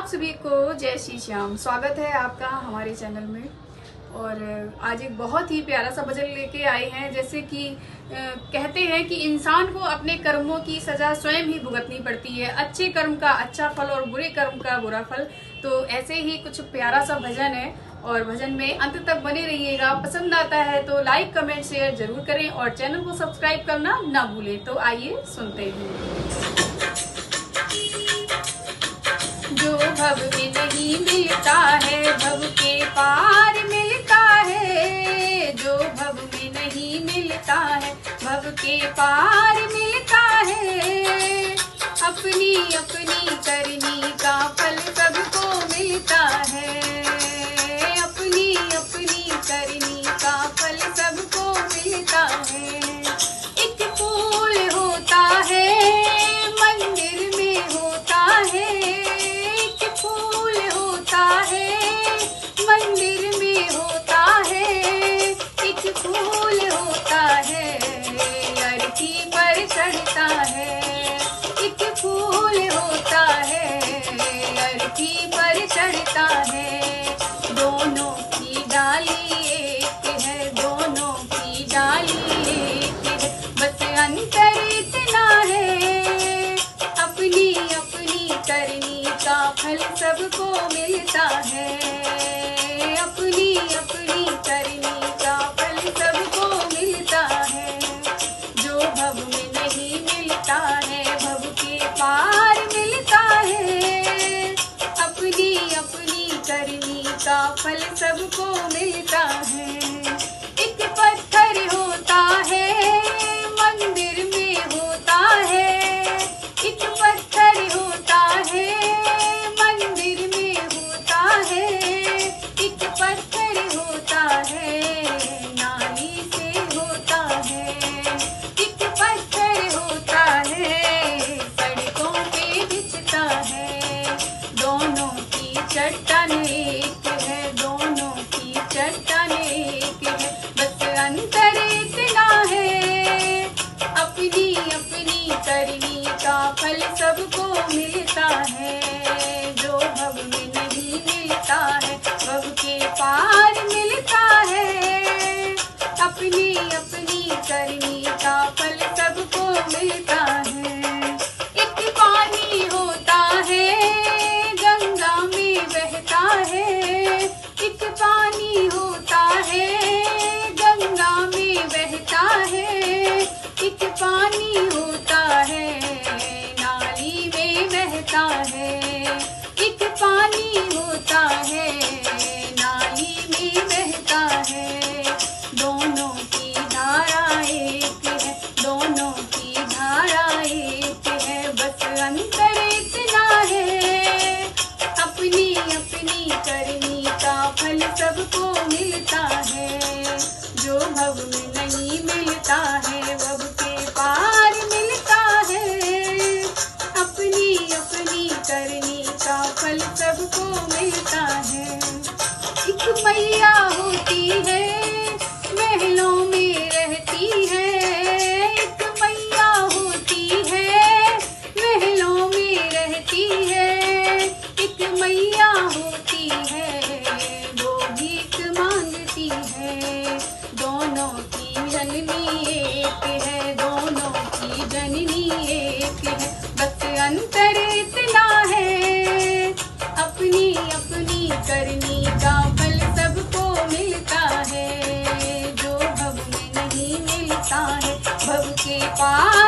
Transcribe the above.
सभी को जय श्री श्याम। स्वागत है आपका हमारे चैनल में। और आज एक बहुत ही प्यारा सा भजन लेके आए हैं। जैसे कि कहते हैं कि इंसान को अपने कर्मों की सजा स्वयं ही भुगतनी पड़ती है, अच्छे कर्म का अच्छा फल और बुरे कर्म का बुरा फल। तो ऐसे ही कुछ प्यारा सा भजन है और भजन में अंत तक बने रहिएगा। पसंद आता है तो लाइक कमेंट शेयर जरूर करें और चैनल को सब्सक्राइब करना ना भूलें। तो आइए सुनते हैं। जो भव में नहीं मिलता है भव के पार मिलता है। जो भव में नहीं मिलता है भव के पार मिलता है। अपनी अपनी करनी का फल सबको मिलता है। अपनी अपनी करनी का फल सबको मिलता है। एक फूल होता है मंदिर में होता है। फूल होता है मंदिर में होता है। एक फूल होता है अर्थी पर चढ़ता है। एक फूल होता है अर्थी पर चढ़ता है। दोनों की डाली एक है, दोनों की डाली एक है। बस अंतर इतना है अपनी अपनी करनी का फल सबको मिलता है। अपनी अपनी करनी का फल सबको मिलता है। जो भव में नहीं मिलता है भव के पार मिलता है। अपनी अपनी करनी का फल सबको मिलता है। एक पत्थर होता है मंदिर में होता है। एक पत्थर होता है मंदिर में होता है। एक पत्थर होता है नाली से होता है। एक पत्थर होता है सड़कों पे बिछता है। दोनों की चट्टान एक है, दोनों की चट्टान एक है। बस अंतर इतना है अपनी अपनी करनी का फल सबको मिलता है। जो भव में नहीं मिलता है भव के पार मिलता है। अपनी अपनी करनी का फल सबको मिलता है। एक पानी होता है गंगा में बहता है। एक पानी होता है गंगा में बहता है। एक पानी होता है नाली में बहता है। एक पानी होता है नाली में बहता है। दोनों की धारा एक है, दोनों की धारा एक है। बस अंतर इतना है अपनी अपनी करनी का फल सबको मिलता है। जो भव में नहीं मिलता है भव के पार मिलता है। अपनी अपनी करनी का फल सबको मिलता है। एक मैया होती है महलों में रहती है। एक मैया होती है महलों में रहती है। एक मैया होती है वो भीख मांगती है। दोनों की जननी एक है, दोनों की जननी एक है। बस अंतर इतना है अपनी अपनी करनी का फल सबको मिलता है। जो भव में नहीं मिलता है भव के पार